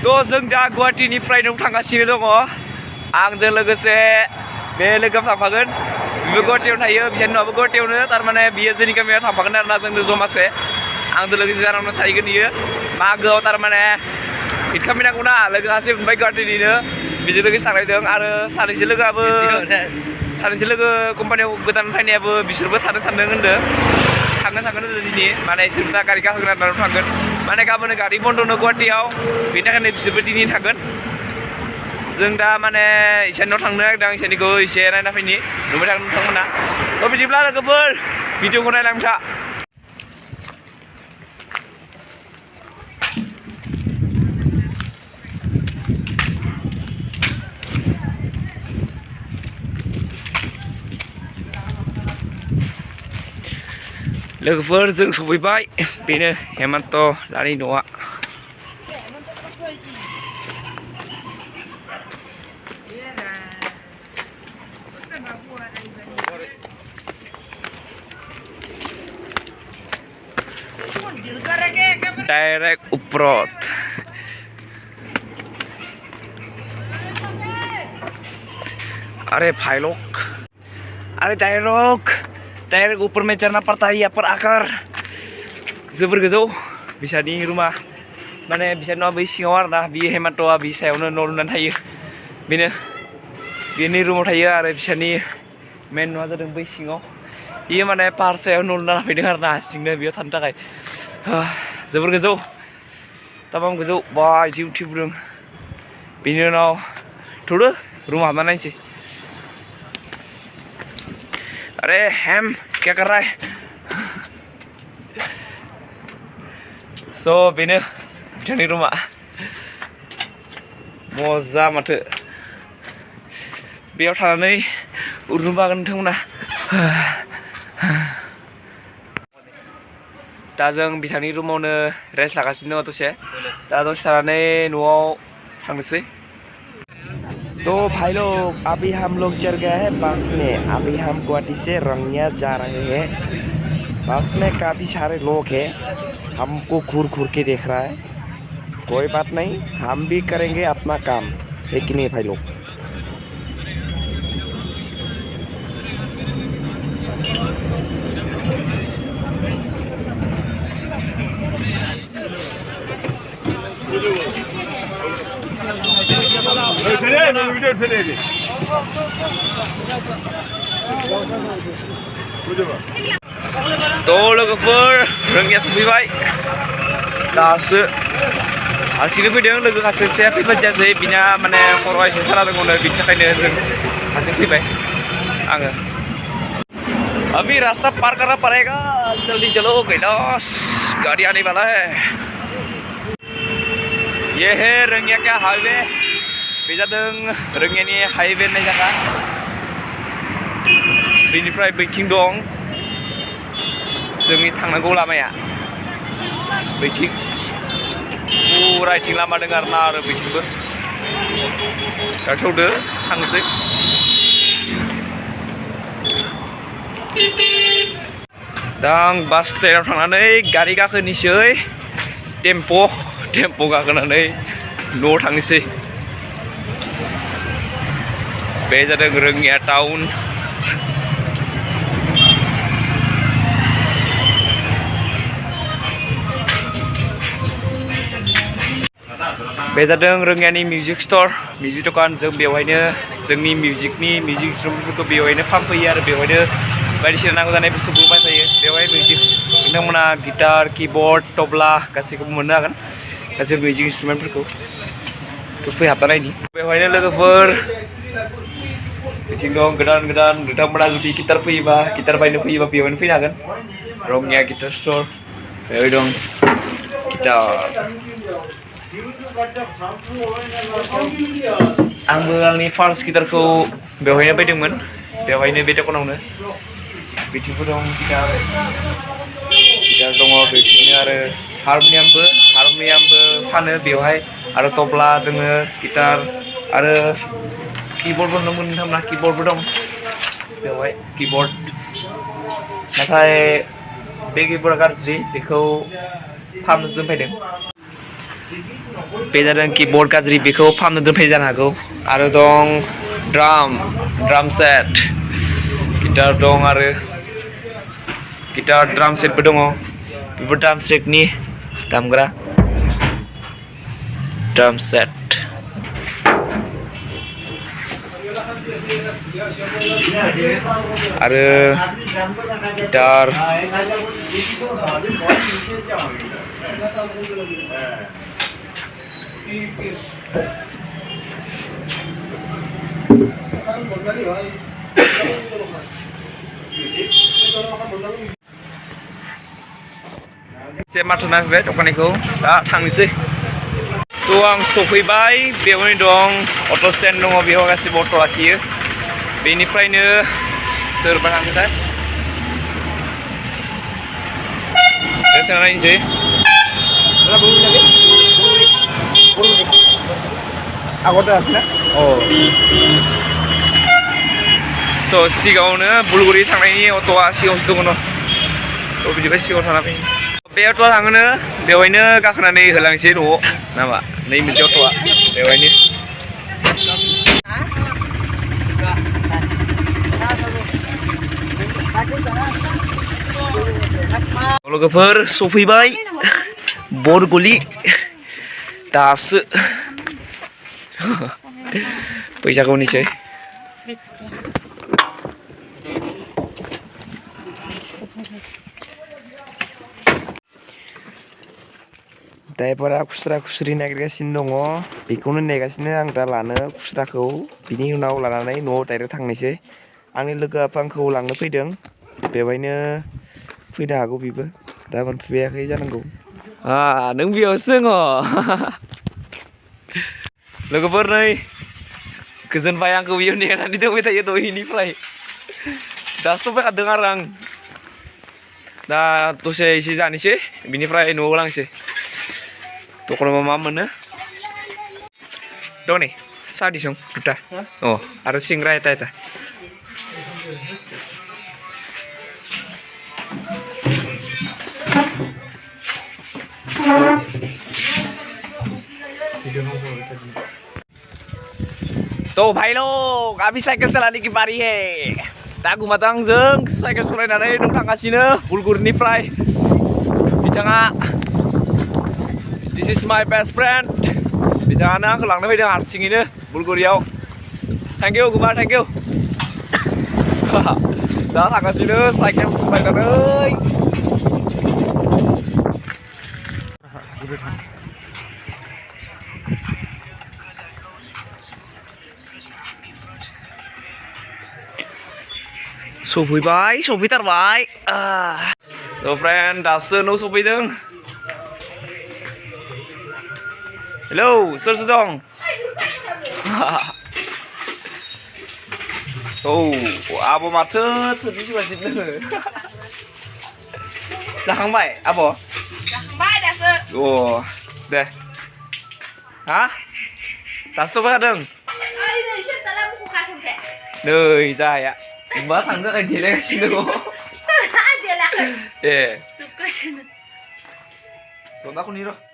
थ' जों दा गुवाहाटीनिफ्राय न'आव थांगासिनो दङ आंजों लोगोसे बे लोगोआव थांफागोन बिबो गुवाहाटीयाव थायो बिसानि न'आबो गुवाहाटीयावनो थारमाने बियो जोंनि गामियाव थांफागोन आरोना जोंनो जमासे आंजों लोगोसे जानानै थाहैगोन बियो मागोआव थारमाने हिट खालामनांगौना लोगो सासे मोनबाय गुवाहाटीनिनो बिजों लोगोसे थांलायदों आरो सानैसो लोगो कम्पानियाव गोदान फैनायाबो बिसोरबो थानो सानदों होनदों थांगोन होनदों दिनै माने इसोर दा गारि गाखोगोन आरो थांगोन माने गाबोन गारि बन्द'नो गुवाहाटीयाव बेनि थाखायनो बिसोरबो दिनै थांगोन जों दा माने इसानियाव थांनो नागिरदों इसानिखौ एसे नायना फैनि नुबाय थागोन नोंथांमोना थ' बिदिब्ला लोगोफोर भिडिअखौ नायलांबाय था लोगोफोर जों सफैबाय बेनो हेमन्त लानि न'आ डाइरेक्ट उपरत अरे भाई लोग अरे डाइरेक्ट ऊपर में चढ़ना पड़ता है यहाँ पर आकर जोबोर गोजौ बिसानि रुमा माने बिसानि न'आ बै सिङाव आरोना बियो हेमन्तआ बि सायावनो न' लुनानै थायो बेनि रुमाव थायो आरो बिसानि मेन न'आ जादों बै सिङाव बियो माने पाहार सायाव न' लुना फैदों आरोना हारसिंनो बेयाव थानो थाखाय जोबोर गोजौ तामाम गोजौ बा इदि उथिबोदों बेनि उनाव थौदो रुम हाबना नायनोसै अरे हेम क्या कर रहा है सो बेनो बिथांनि रुमा मजा माथो बेयाव थानानै उन्दुबागोन नोंथांमोना दा जों बिथांनि रुमावनो रेस्ट लागासिनो दङ दसे दा दसे थानानै न'आव थांनोसै तो भाई लोग अभी हम लोग चढ़ गए हैं बस में अभी हम गुवाहाटी से रंगिया जा रहे हैं बस में काफ़ी सारे लोग हैं हमको घूर के देख रहा है कोई बात नहीं हम भी करेंगे अपना काम है कि नहीं भाई लोग तो लोगोफोर रंगिया सफैबाय दासो हारसिंनो फैदों लोगो सासेया फैबाय जायासै बिना माने खर'आ एसे साला दङनो बिनि थाखायनो जों हारसिं फैबाय आङो अभी रास्ता पार करना पड़ेगा जल्दी चलो कैलाश गाड़ी आने वाला है ये है रंगिया का हाईवे बे जादों रंगियानि हाईवे होननाय जायगा बेनिफ्राय बैथिं दं जोंनि थांनांगौ लामाया बैथिं पुरा इथिं लामा दं आरोना आरो बैथिंबो दा थौदो थांनोसै दा आं बास स्टेन्डआव थांनानै गारि गाखोनोसै टेम्प' गाखोनानै न'आव थांनोसै बे जादों रंगिया टाउन बे जादों रंगियानि मिउजिक स्ट'र मिउजिक दखान जों बेवहायनो जोंनि मिउजिक इन्सट्रुमेन्टफोरखौ बेवहायनो फानफैयो आरो बेवहायनो बायदिसिना नांगौ जानाय बुस्थुखौ बायफैयो बेवहाय मिउजिक नोंथांमोना गिटार किबर्ड तबला गासैखौबो मोननो हागोन गासै मिउजिक इन्सट्रुमेन्टफोरखौ थ' फैहाबना नायनि बेवहायनो लोगोफोर बिथिं दं गोदान नोंथांमोना जुदि गिटार बायनो फैयोबा बेवहायनो फैनो हागोन रंगिया गिटार स्ट'र बेवहाय दं गिटार आंबो आंनि फार्स्ट गिटारखौ बेवहायनो बायदोंमोन बेवहायनो बे दखानावनो बिथिंबो दं गिटार दङ बिथिंनो आरो हारमनियामबो फानो बेवहाय आरो तबला दङ गिटार आरो कीबोर्डबो दंमोन नोंथांमोना कीबोर्डबो दं बेवहाय कीबोर्ड नाथाय बे कीबोर्डआ गाज्रि बेखौ फाहामनोसो दोनफैदों बे जादों कीबोर्ड गाज्रि बेखौ फाहामनो दोनफैनाय जानो हागौ आरो दं ड्राम सेट गिटार दं आरो गिटार ड्राम सेटबो दङ बेफोर ड्राम सेटनि दामग्रा ड्राम सेट आरो गिटार से माथुना फैबाय दखानिखौ दा थांनोसै थ' आं सफैबाय बेवहाय दं अट' स्टेन्ड दङ बेयाव गासिबो अट' लाखियो बेनिफ्रायनो सोरबा थांगोनथाय सोंना नायनोसै स' सिगाङावनो बुलगुरि थांनायनि अट'आ सिगाङावसो दङ थ' बिदिबा सिगाङाव थांना फैयो बे अट'आ थाङोनो बेवहायनो गाखोनानै होलांसै न'आव नामा नै मोनसे अट'आ बेवहायनो लोगोफोर सफैबाय बरगुलि दासो फैसाखौ निसै ड्राइभारा खुस्रा खुस्रि नागिरगासिनो दङ बेखौनो नेगासिनो आं दा लानो खुस्राखौ बिनि उनाव लानानै न'आव डाइरेक्ट थांनोसै आंनि लोगोआ आंखौ लांनो फैदों बेवहायनो फैनो हागौ बेबो दा मोनफैयाखै जानांगौ नों बेयावसो दङ लोगोफोर नै गोजोनबाय आंखौ बेयाव नेनानै दोनबाय थायो दहायनिफ्राय दा सफैखादों आरो आं दा दसे एसे जानोसै बिनिफ्राय न'आव लांसै दखानाव मा मोनो दं नै साहा दिसं दुटा आरो सिंग्रा एटा एटा तो भाई लोग अभी साइकेल चलाने की बारी है दा गुमाता आंजों साइकेल सलायनानै नों थांगासिनो बुलगुरिनिफ्राय बिथाङा दिस इज माय बेस्ट फ्रेन्ड बिथाङानो आंखौ लांनो फैदों हारसिङैनो बुलगुरियाव थेंक इउ गुमा थेंक इउ दा थांगासिनो साइकेल सलायनानै सफैथारबाय थ' फ्रेन्ड दासो न' सफैदों हेलौ सोर सोर दं आब' माथो थोरसिबासिनो दोङो जाखांबाय आब' जाखांबाय दासो दे हा दासो सफैखादों नै जाया मा थांनो थाखाय देलायगासिनो दङ ए सनाखौ नेर'